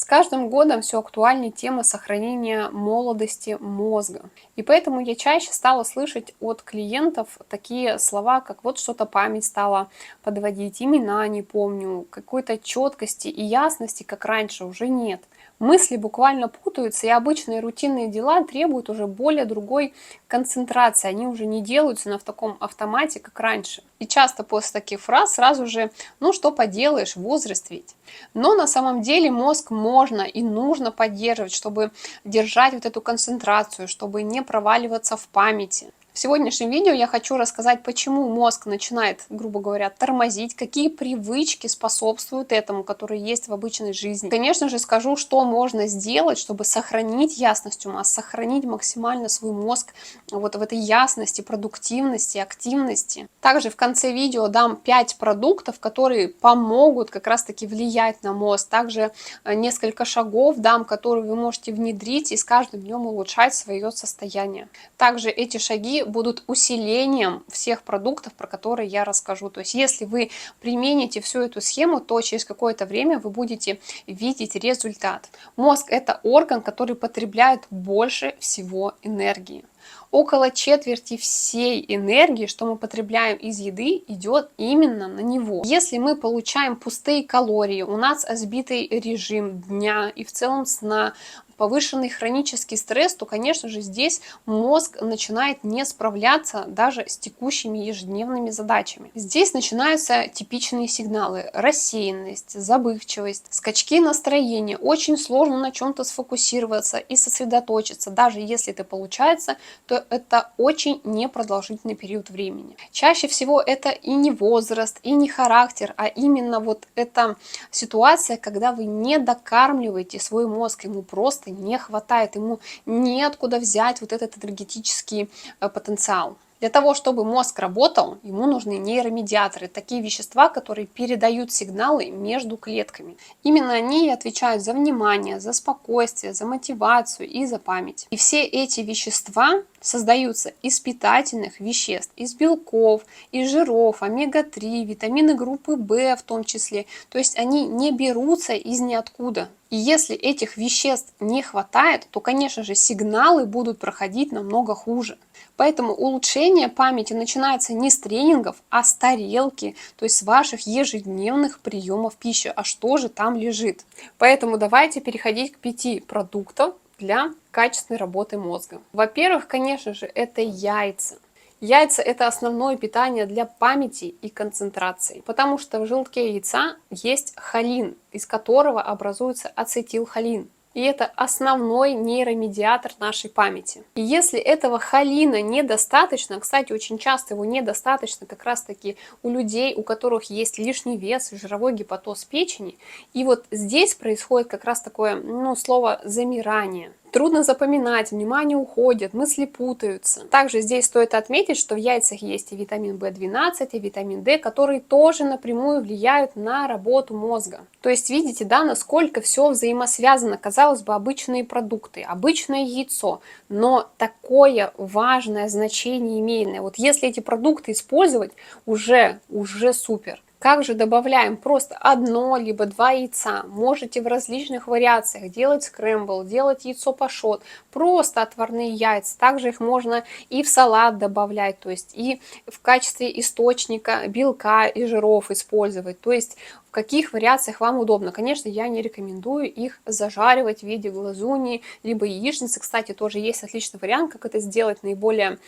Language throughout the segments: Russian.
каждым годом все актуальнее тема сохранения молодости мозга. И поэтому я чаще стала слышать от клиентов такие слова, как вот что-то память стала подводить, имена не помню, какой-то четкости и ясности, как раньше, уже нет. Мысли буквально путаются, и обычные рутинные дела требуют уже более другой концентрации. Они уже не делаются в таком автомате, как раньше. И часто после таких фраз сразу же, ну что поделаешь, возраст ведь. Но на самом деле мозг можно и нужно поддерживать, чтобы держать вот эту концентрацию, чтобы не проваливаться в памяти. В сегодняшнем видео я хочу рассказать, почему мозг начинает, грубо говоря, тормозить, какие привычки способствуют этому, которые есть в обычной жизни. Конечно же, скажу, что можно сделать, чтобы сохранить ясность ума, сохранить максимально свой мозг вот в этой ясности, продуктивности, активности. Также в конце видео дам 5 продуктов, которые помогут как раз-таки влиять на мозг. Также несколько шагов дам, которые вы можете внедрить и с каждым днем улучшать свое состояние. Также эти шаги будут усилением всех продуктов, про которые я расскажу. То есть, если вы примените всю эту схему, то через какое-то время вы будете видеть результат. Мозг – это орган, который потребляет больше всего энергии. Около четверти всей энергии, что мы потребляем из еды, идет именно на него. Если мы получаем пустые калории, у нас сбитый режим дня и в целом сна, повышенный хронический стресс, то, конечно же, здесь мозг начинает не справляться даже с текущими ежедневными задачами. Здесь начинаются типичные сигналы: рассеянность, забывчивость, скачки настроения. Очень сложно на чем-то сфокусироваться и сосредоточиться. Даже если это получается, то это очень непродолжительный период времени. Чаще всего это и не возраст, и не характер, а именно вот эта ситуация, когда вы не докармливаете свой мозг, ему просто не хватает, ему неоткуда взять вот этот энергетический потенциал. Для того, чтобы мозг работал, ему нужны нейромедиаторы, такие вещества, которые передают сигналы между клетками. Именно они и отвечают за внимание, за спокойствие, за мотивацию и за память. И все эти вещества создаются из питательных веществ, из белков, из жиров, омега-3, витамины группы В в том числе. То есть они не берутся из ниоткуда. И если этих веществ не хватает, то, конечно же, сигналы будут проходить намного хуже. Поэтому улучшение памяти начинается не с тренингов, а с тарелки, то есть с ваших ежедневных приемов пищи. А что же там лежит? Поэтому давайте переходить к 5 продуктам для качественной работы мозга. Во-первых, конечно же, это яйца. Яйца – это основное питание для памяти и концентрации, потому что в желтке яйца есть холин, из которого образуется ацетилхолин. И это основной нейромедиатор нашей памяти. И если этого холина недостаточно, кстати, очень часто его недостаточно как раз-таки у людей, у которых есть лишний вес и жировой гепатоз печени, и вот здесь происходит как раз такое, слово замирание. Трудно запоминать, внимание уходит, мысли путаются. Также здесь стоит отметить, что в яйцах есть и витамин В12, и витамин D, которые тоже напрямую влияют на работу мозга. То есть видите, да, насколько все взаимосвязано. Казалось бы, обычные продукты, обычное яйцо, но такое важное значение имеет. Вот если эти продукты использовать, уже супер. Как же добавляем? Просто 1 либо 2 яйца. Можете в различных вариациях делать скрэмбл, делать яйцо пашот, просто отварные яйца. Также их можно и в салат добавлять, то есть и в качестве источника белка и жиров использовать. То есть в каких вариациях вам удобно. Конечно, я не рекомендую их зажаривать в виде глазуни, либо яичницы. Кстати, тоже есть отличный вариант, как это сделать наиболее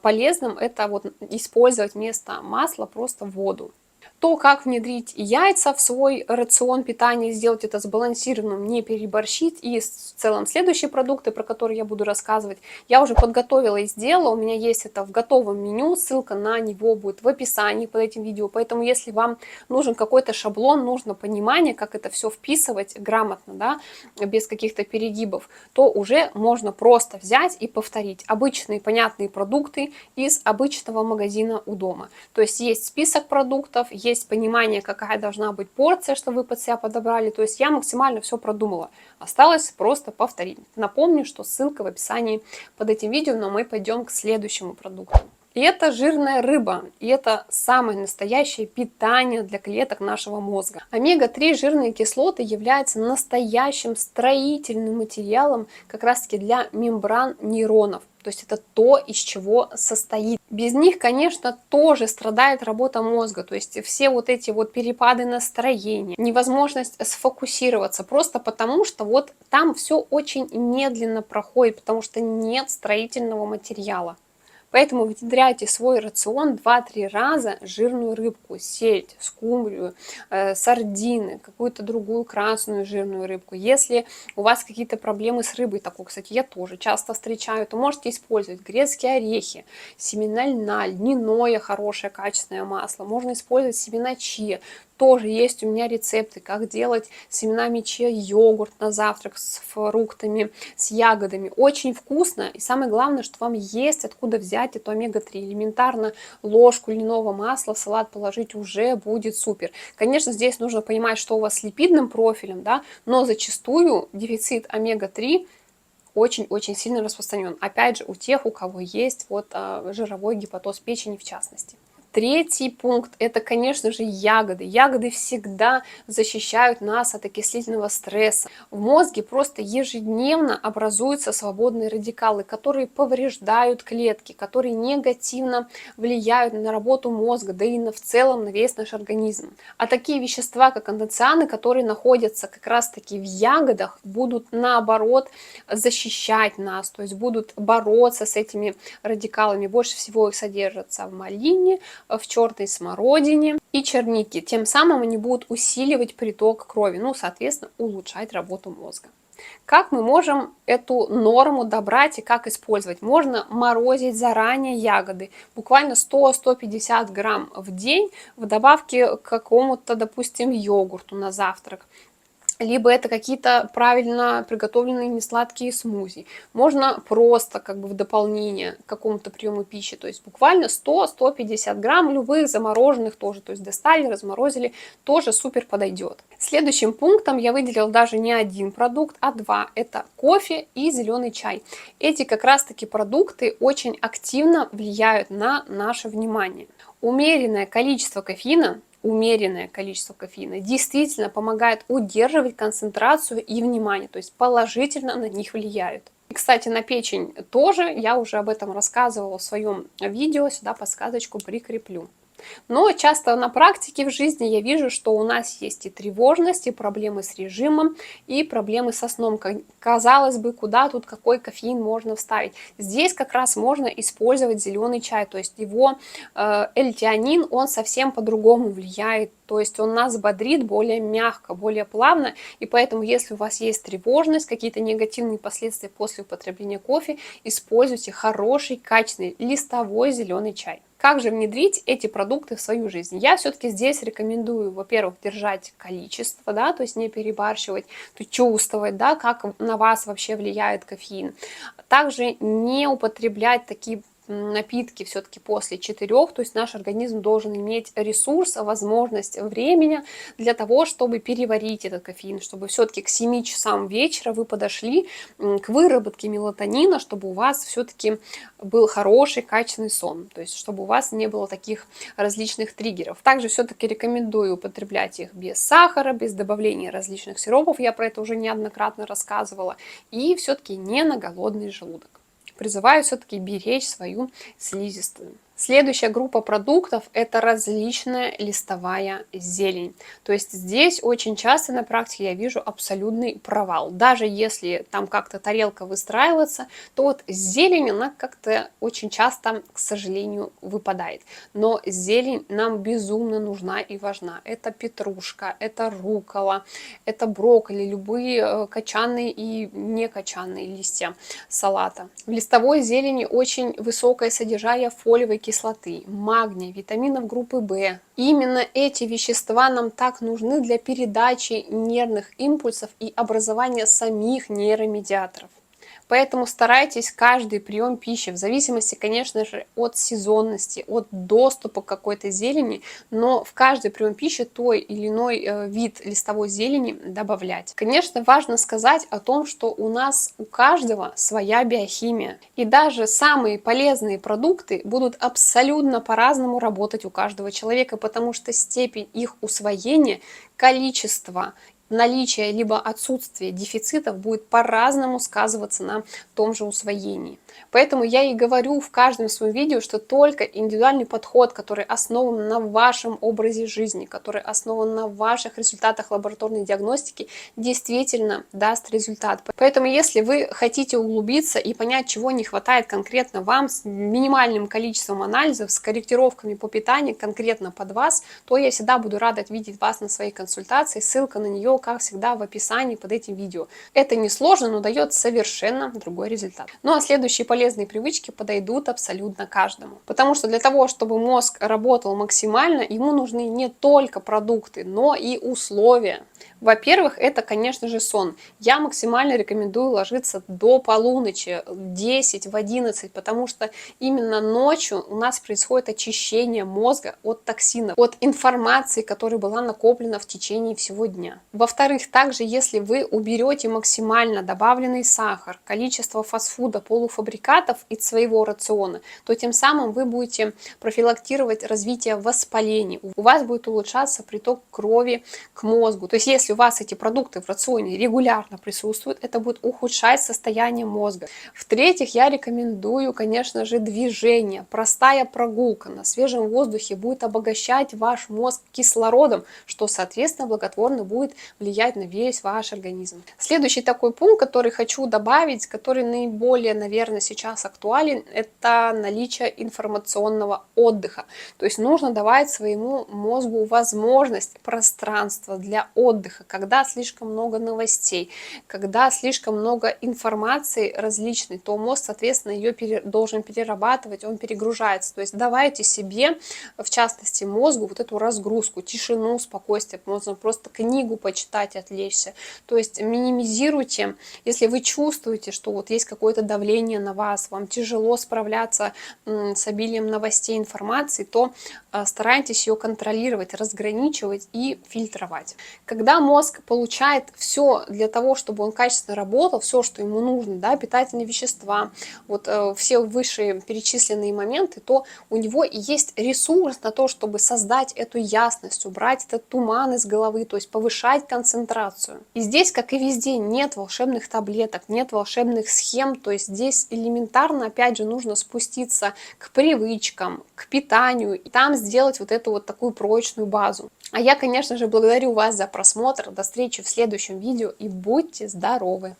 полезным. Это вот использовать вместо масла просто воду. То, как внедрить яйца в свой рацион питания, сделать это сбалансированным, не переборщить. И в целом следующие продукты, про которые я буду рассказывать, я уже подготовила и сделала. У меня есть это в готовом меню, ссылка на него будет в описании под этим видео. Поэтому, если вам нужен какой-то шаблон, нужно понимание, как это все вписывать грамотно, да, без каких-то перегибов, то уже можно просто взять и повторить обычные понятные продукты из обычного магазина у дома. То есть есть список продуктов, есть понимание, какая должна быть порция, что вы под себя подобрали. То есть я максимально все продумала. Осталось просто повторить. Напомню, что ссылка в описании под этим видео, но мы пойдем к следующему продукту. И это жирная рыба, и это самое настоящее питание для клеток нашего мозга. Омега-3 жирные кислоты являются настоящим строительным материалом как раз-таки для мембран нейронов. То есть это то, из чего состоит. Без них, конечно, тоже страдает работа мозга. То есть все вот эти вот перепады настроения, невозможность сфокусироваться, просто потому что вот там все очень медленно проходит, потому что нет строительного материала. Поэтому внедряйте в свой рацион 2-3 раза жирную рыбку, сельдь, скумбрию, сардины, какую-то другую красную жирную рыбку. Если у вас какие-то проблемы с рыбой, такой, кстати, я тоже часто встречаю, то можете использовать грецкие орехи, семена льна, льняное хорошее качественное масло. Можно использовать семена чиа. Тоже есть у меня рецепты, как делать семенами чиа йогурт на завтрак с фруктами, с ягодами. Очень вкусно. И самое главное, что вам есть откуда взять эту омега-3. Элементарно ложку льняного масла в салат положить уже будет супер. Конечно, здесь нужно понимать, что у вас с липидным профилем, да, но зачастую дефицит омега-3 очень-очень сильно распространен. Опять же, у тех, у кого есть вот жировой гепатоз печени в частности. Третий пункт – это, конечно же, ягоды. Ягоды всегда защищают нас от окислительного стресса. В мозге просто ежедневно образуются свободные радикалы, которые повреждают клетки, которые негативно влияют на работу мозга, да и в целом на весь наш организм. А такие вещества, как антоцианы, которые находятся как раз-таки в ягодах, будут наоборот защищать нас, то есть будут бороться с этими радикалами. Больше всего их содержится в малине, в черной смородине и чернике. Тем самым они будут усиливать приток крови, ну, соответственно, улучшать работу мозга. Как мы можем эту норму добрать и как использовать? Можно морозить заранее ягоды, буквально 100-150 грамм в день в добавке к какому-то, допустим, йогурту на завтрак. Либо это какие-то правильно приготовленные несладкие смузи. Можно просто как бы в дополнение к какому-то приему пищи, то есть буквально 100-150 грамм любых замороженных тоже, то есть достали, разморозили, тоже супер подойдет. Следующим пунктом я выделила даже не один продукт, а два. Это кофе и зеленый чай. Эти как раз-таки продукты очень активно влияют на наше внимание. Умеренное количество кофеина действительно помогает удерживать концентрацию и внимание, то есть положительно на них влияют. И, кстати, на печень тоже, я уже об этом рассказывала в своем видео, сюда подсказочку прикреплю. Но часто на практике в жизни я вижу, что у нас есть и тревожность, и проблемы с режимом, и проблемы со сном. Казалось бы, куда тут какой кофеин можно вставить? Здесь как раз можно использовать зеленый чай, то есть его L-теанин, он совсем по-другому влияет, то есть он нас бодрит более мягко, более плавно, и поэтому, если у вас есть тревожность, какие-то негативные последствия после употребления кофе, используйте хороший, качественный листовой зеленый чай. Как же внедрить эти продукты в свою жизнь? Я все-таки здесь рекомендую, во-первых, держать количество, да, то есть не перебарщивать, то чувствовать, да, как на вас вообще влияет кофеин. Также не употреблять такие напитки все-таки после 4, то есть наш организм должен иметь ресурс, возможность, времени для того, чтобы переварить этот кофеин, чтобы все-таки к 7 часам вечера вы подошли к выработке мелатонина, чтобы у вас все-таки был хороший, качественный сон, то есть чтобы у вас не было таких различных триггеров. Также все-таки рекомендую употреблять их без сахара, без добавления различных сиропов, я про это уже неоднократно рассказывала, и все-таки не на голодный желудок. Призываю все-таки беречь свою слизистую. Следующая группа продуктов – это различная листовая зелень. То есть здесь очень часто на практике я вижу абсолютный провал. Даже если там как-то тарелка выстраивается, то вот зелень, она как-то очень часто, к сожалению, выпадает. Но зелень нам безумно нужна и важна. Это петрушка, это руккола, это брокколи, любые кочанные и некочанные листья салата. В листовой зелени очень высокое содержание фолиевой кислоты, магния, витаминов группы В. Именно эти вещества нам так нужны для передачи нервных импульсов и образования самих нейромедиаторов. Поэтому старайтесь каждый прием пищи, в зависимости, конечно же, от сезонности, от доступа к какой-то зелени, но в каждый прием пищи той или иной вид листовой зелени добавлять. Конечно, важно сказать о том, что у нас у каждого своя биохимия. И даже самые полезные продукты будут абсолютно по-разному работать у каждого человека, потому что степень их усвоения, количество, наличие либо отсутствие дефицитов будет по-разному сказываться на том же усвоении. Поэтому я и говорю в каждом своем видео, что только индивидуальный подход, который основан на вашем образе жизни, который основан на ваших результатах лабораторной диагностики, действительно даст результат. Поэтому если вы хотите углубиться и понять, чего не хватает конкретно вам, с минимальным количеством анализов, с корректировками по питанию конкретно под вас, то я всегда буду рада видеть вас на своей консультации. Ссылка на нее, как всегда, в описании под этим видео. Это несложно, но дает совершенно другой результат. Ну а следующие полезные привычки подойдут абсолютно каждому. Потому что для того, чтобы мозг работал максимально, ему нужны не только продукты, но и условия. Во-первых, это, конечно же, сон. Я максимально рекомендую ложиться до полуночи, 10, в 11, потому что именно ночью у нас происходит очищение мозга от токсинов, от информации, которая была накоплена в течение всего дня. Во-вторых, также, если вы уберете максимально добавленный сахар, количество фастфуда, полуфабрикатов из своего рациона, то тем самым вы будете профилактировать развитие воспалений. У вас будет улучшаться приток крови к мозгу. То есть, если у вас эти продукты в рационе регулярно присутствуют, это будет ухудшать состояние мозга. В-третьих, я рекомендую, конечно же, движение. Простая прогулка на свежем воздухе будет обогащать ваш мозг кислородом, что, соответственно, благотворно будет влиять на весь ваш организм. Следующий такой пункт, который хочу добавить, который наиболее, наверное, сейчас актуален, это наличие информационного отдыха. То есть нужно давать своему мозгу возможность, пространство для отдыха, когда слишком много новостей, когда слишком много информации различной, то мозг, соответственно, ее должен перерабатывать, он перегружается. То есть давайте себе, в частности мозгу, вот эту разгрузку, тишину, спокойствие, можно просто книгу почитать, отвлечься. То есть минимизируйте, если вы чувствуете, что вот есть какое-то давление на вас, вам тяжело справляться с обилием новостей, информации, то старайтесь ее контролировать, разграничивать и фильтровать. Когда мозг получает все для того, чтобы он качественно работал, все, что ему нужно, да, питательные вещества, вот все выше перечисленные моменты, то у него и есть ресурс на то, чтобы создать эту ясность, убрать этот туман из головы, то есть повышать концентрацию. И здесь, как и везде, нет волшебных таблеток, нет волшебных схем, то есть здесь элементарно, опять же, нужно спуститься к привычкам, к питанию, и там сделать вот эту вот такую прочную базу. А я, конечно же, благодарю вас за просмотр. До встречи в следующем видео и будьте здоровы!